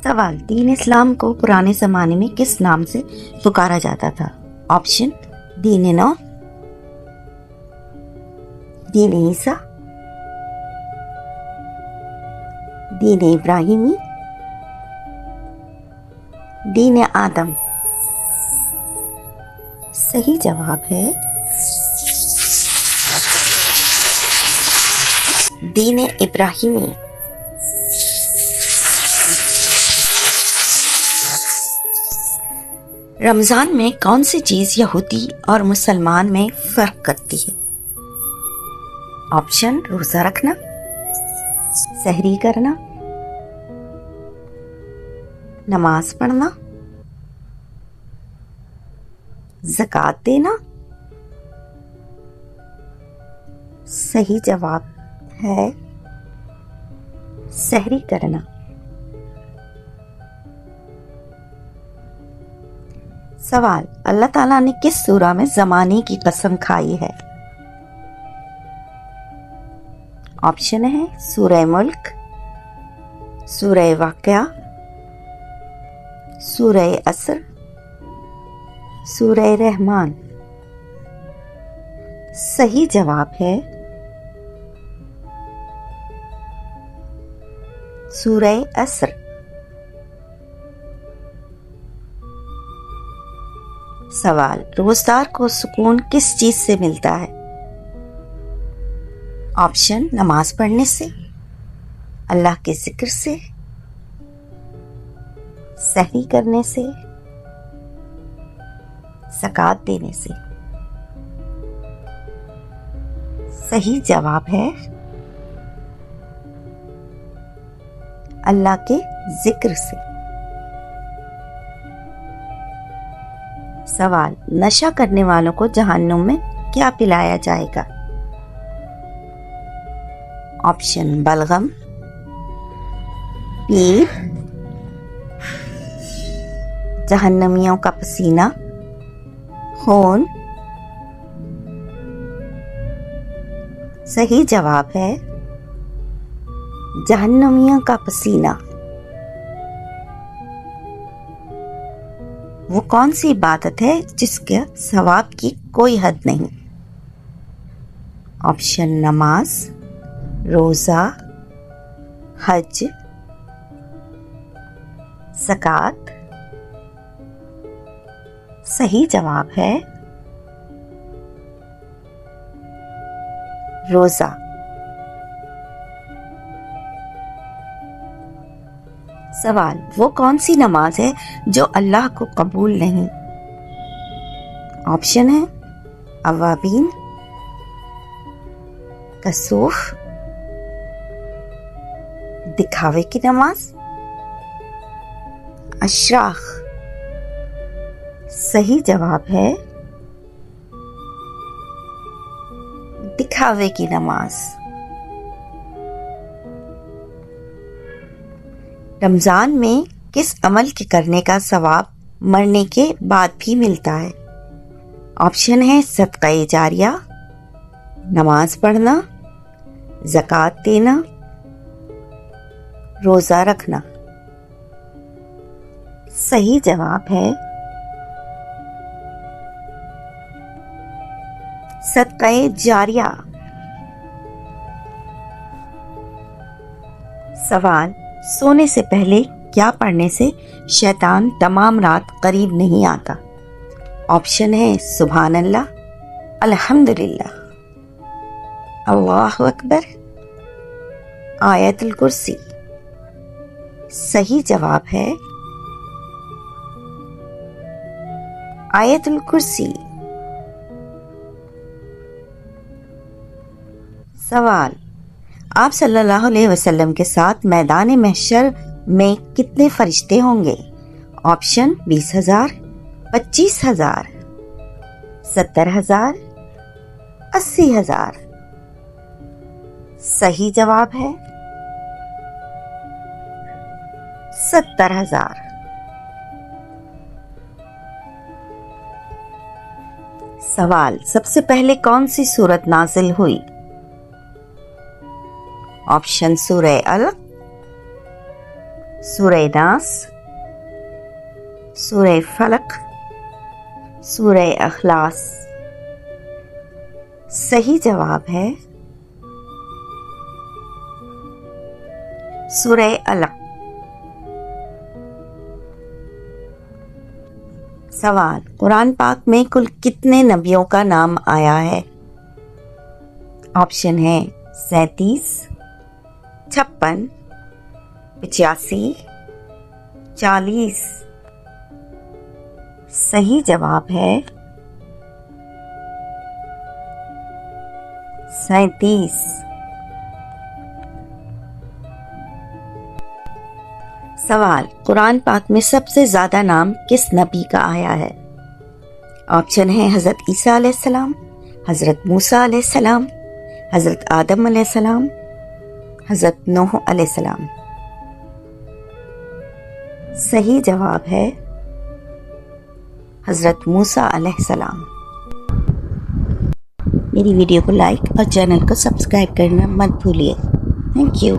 سوال: دین اسلام کو پرانے زمانے میں کس نام سے پکارا جاتا تھا؟ آپشن: دین نو، دین عیسیٰ، دین ابراہیمی، دین آدم۔ صحیح جواب ہے دین ابراہیمی۔ رمضان میں کون سی چیز یہودی اور مسلمان میں فرق کرتی ہے؟ آپشن: روزہ رکھنا، سحری کرنا، نماز پڑھنا، زکوٰۃ دینا۔ صحیح جواب ہے سحری کرنا۔ سوال: اللہ تعالیٰ نے کس سورہ میں زمانے کی قسم کھائی ہے؟ آپشن ہے سورہ ملک، سورہ واقعہ، سورہ عصر، سورہ رحمان۔ صحیح جواب ہے سورہ عصر۔ سوال: روزدار کو سکون کس چیز سے ملتا ہے؟ آپشن: نماز پڑھنے سے، اللہ کے ذکر سے، سحری کرنے سے، زکوٰۃ دینے سے۔ صحیح جواب ہے اللہ کے ذکر سے۔ سوال: نشہ کرنے والوں کو جہنم میں کیا پلایا جائے گا؟ آپشن: بلغم، پیپ، جہنمیوں کا پسینہ، خون۔ صحیح جواب ہے جہنمیوں کا پسینہ۔ وہ کون سی عبادت ہے جس کے ثواب کی کوئی حد نہیں؟ آپشن: نماز، روزہ، حج، زکوٰۃ۔ صحیح جواب ہے روزہ۔ سوال: وہ کون سی نماز ہے جو اللہ کو قبول نہیں؟ آپشن ہے اوابین، کسوف، دکھاوے کی نماز، اشراق۔ صحیح جواب ہے دکھاوے کی نماز۔ رمضان میں کس عمل کے کرنے کا ثواب مرنے کے بعد بھی ملتا ہے؟ آپشن ہے صدقہ جاریہ، نماز پڑھنا، زکوٰۃ دینا، روزہ رکھنا۔ صحیح جواب ہے صدقہ جاریہ۔ سوال: سونے سے پہلے کیا پڑھنے سے شیطان تمام رات قریب نہیں آتا؟ آپشن ہے سبحان اللہ، الحمدللہ، اللہ اکبر، آیت الکرسی۔ صحیح جواب ہے آیت الکرسی۔ سوال: آپ صلی اللہ علیہ وسلم کے ساتھ میدان محشر میں کتنے فرشتے ہوں گے؟ آپشن: 20,000، 25,000، 70,000، 80,000۔ صحیح جواب ہے 70,000۔ سوال: سب سے پہلے کون سی سورت نازل ہوئی؟ آپشن: سورہ علق، سورہ ناس، سورہ فلق، سورہ اخلاص۔ صحیح جواب ہے سورہ علق۔ سوال، قرآن پاک میں کل کتنے نبیوں کا نام آیا ہے؟ آپشن ہے 37، 56، 85، 40۔ صحیح جواب ہے 37۔ سوال، قرآن پاک میں سب سے زیادہ نام کس نبی کا آیا ہے؟ آپشن ہے حضرت عیسیٰ علیہ السلام، حضرت موسیٰ علیہ السلام، حضرت آدم علیہ السلام، حضرت نوح علیہ السلام۔ صحیح جواب ہے حضرت موسیٰ علیہ السلام۔ میری ویڈیو کو لائک اور چینل کو سبسکرائب کرنا مت بھولیے۔ Thank you.